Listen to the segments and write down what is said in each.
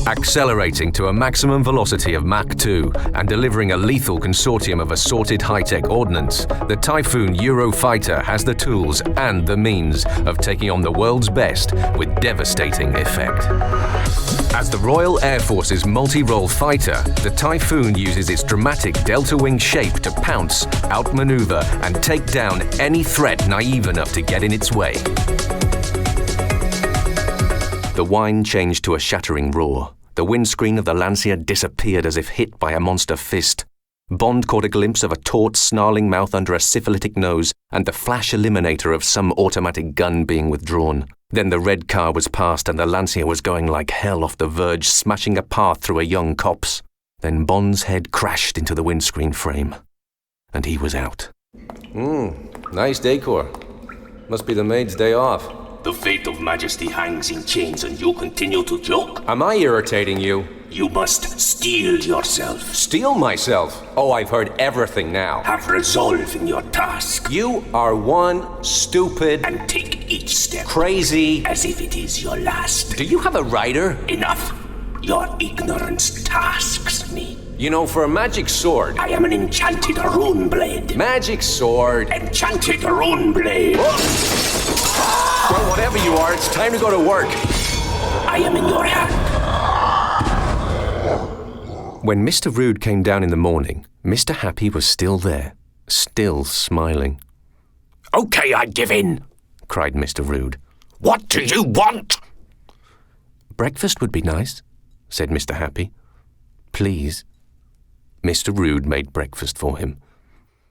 Accelerating to a maximum velocity of Mach 2 and delivering a lethal consortium of assorted high-tech ordnance, the Typhoon Euro-Fighter has the tools and the means of taking on the world's best with devastating effect. As the Royal Air Force's multi-role fighter, the Typhoon uses its dramatic delta-wing shape to pounce, outmaneuver, and take down any threat naive enough to get in its way. The whine changed to a shattering roar. The windscreen of the Lancia disappeared as if hit by a monster fist. Bond caught a glimpse of a taut, snarling mouth under a syphilitic nose and the flash eliminator of some automatic gun being withdrawn. Then the red car was past and the Lancia was going like hell off the verge, smashing a path through a young copse. Then Bond's head crashed into the windscreen frame. And he was out. Nice decor. Must be the maid's day off. The fate of Majesty hangs in chains and you continue to joke? Am I irritating you? You must steel yourself. Steel myself? Oh, I've heard everything now. Have resolve in your task. You are one stupid... And take each step. Crazy... As if it is your last. Do you have a rider? Enough. Your ignorance tasks me. You know, for a magic sword... I am an enchanted rune blade. Magic sword... Enchanted rune blade. Well, whatever you are, it's time to go to work. I am in your hand. When Mr. Rude came down in the morning, Mr. Happy was still there, still smiling. Okay, I give in, cried Mr. Rude. What do you want? Breakfast would be nice, said Mr. Happy. Please. Mr. Rude made breakfast for him.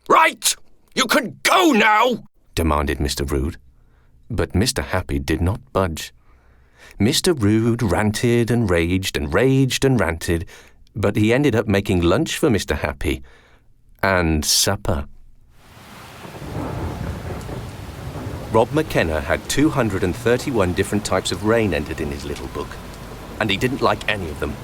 Right! You can go now! Demanded Mr. Rude. But Mr. Happy did not budge. Mr. Rude ranted and raged and raged and ranted, but he ended up making lunch for Mr. Happy and supper. Rob McKenna had 231 different types of rain entered in his little book, and he didn't like any of them.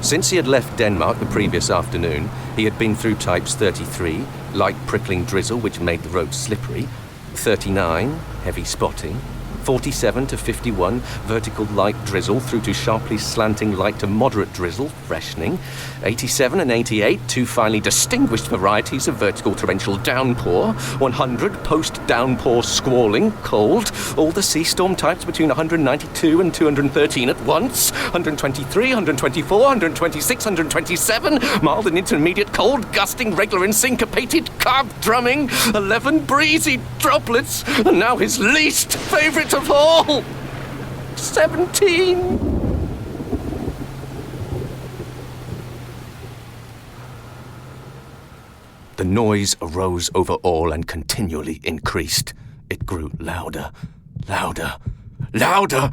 Since he had left Denmark the previous afternoon, he had been through types 33, light prickling drizzle which made the road slippery, 39, heavy spotting, 47 to 51, vertical light drizzle through to sharply slanting light to moderate drizzle, freshening, 87 and 88, two finely distinguished varieties of vertical torrential downpour, 100, post-downpour squalling, cold, all the sea storm types between 192 and 213 at once, 123, 124, 126, 127, mild and intermediate cold, gusting, regular and syncopated, carved drumming, 11 breezy droplets, and now his least favourite of all, 17. The noise arose over all and continually increased. It grew louder, louder, louder,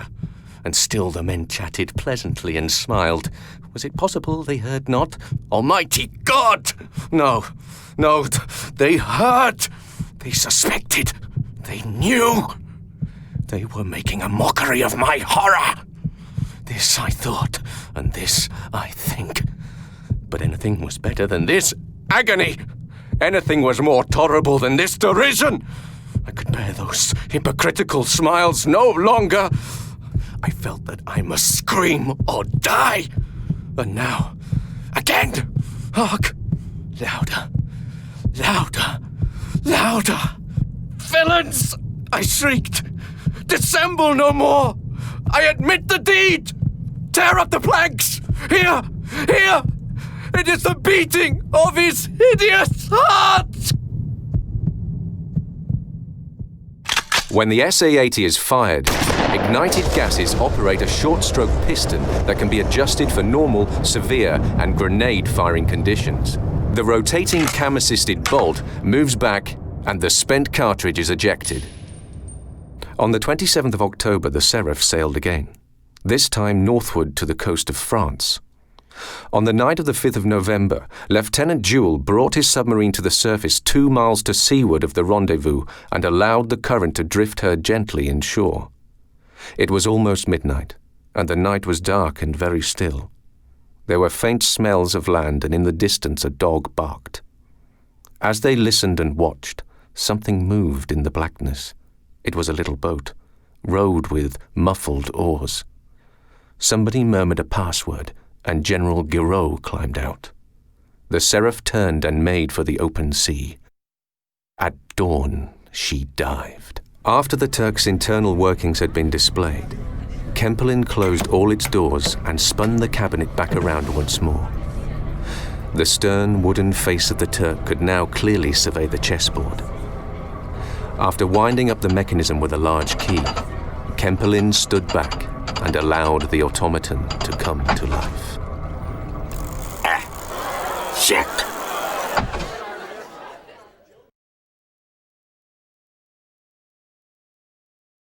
and still the men chatted pleasantly and smiled. Was it possible they heard not? Almighty God! No, they heard! They suspected! They knew! They were making a mockery of my horror! This I thought, and this I think. But anything was better than this agony! Anything was more tolerable than this derision! I could bear those hypocritical smiles no longer! I felt that I must scream or die! And now, again! Hark! Louder! Louder! Louder! Villains! I shrieked. Dissemble no more! I admit the deed! Tear up the planks! Here! Here! It is the beating of his hideous heart! When the SA-80 is fired, ignited gases operate a short-stroke piston that can be adjusted for normal, severe, and grenade-firing conditions. The rotating cam-assisted bolt moves back, and the spent cartridge is ejected. On the 27th of October, the Seraph sailed again, this time northward to the coast of France. On the night of the 5th of November, Lieutenant Jewell brought his submarine to the surface 2 miles to seaward of the rendezvous and allowed the current to drift her gently inshore. It was almost midnight, and the night was dark and very still. There were faint smells of land, and in the distance a dog barked. As they listened and watched, something moved in the blackness. It was a little boat, rowed with muffled oars. Somebody murmured a password, and General Giraud climbed out. The Seraph turned and made for the open sea. At dawn, she dived. After the Turk's internal workings had been displayed, Kempelin closed all its doors and spun the cabinet back around once more. The stern wooden face of the Turk could now clearly survey the chessboard. After winding up the mechanism with a large key, Kempelin stood back and allowed the automaton to come to life.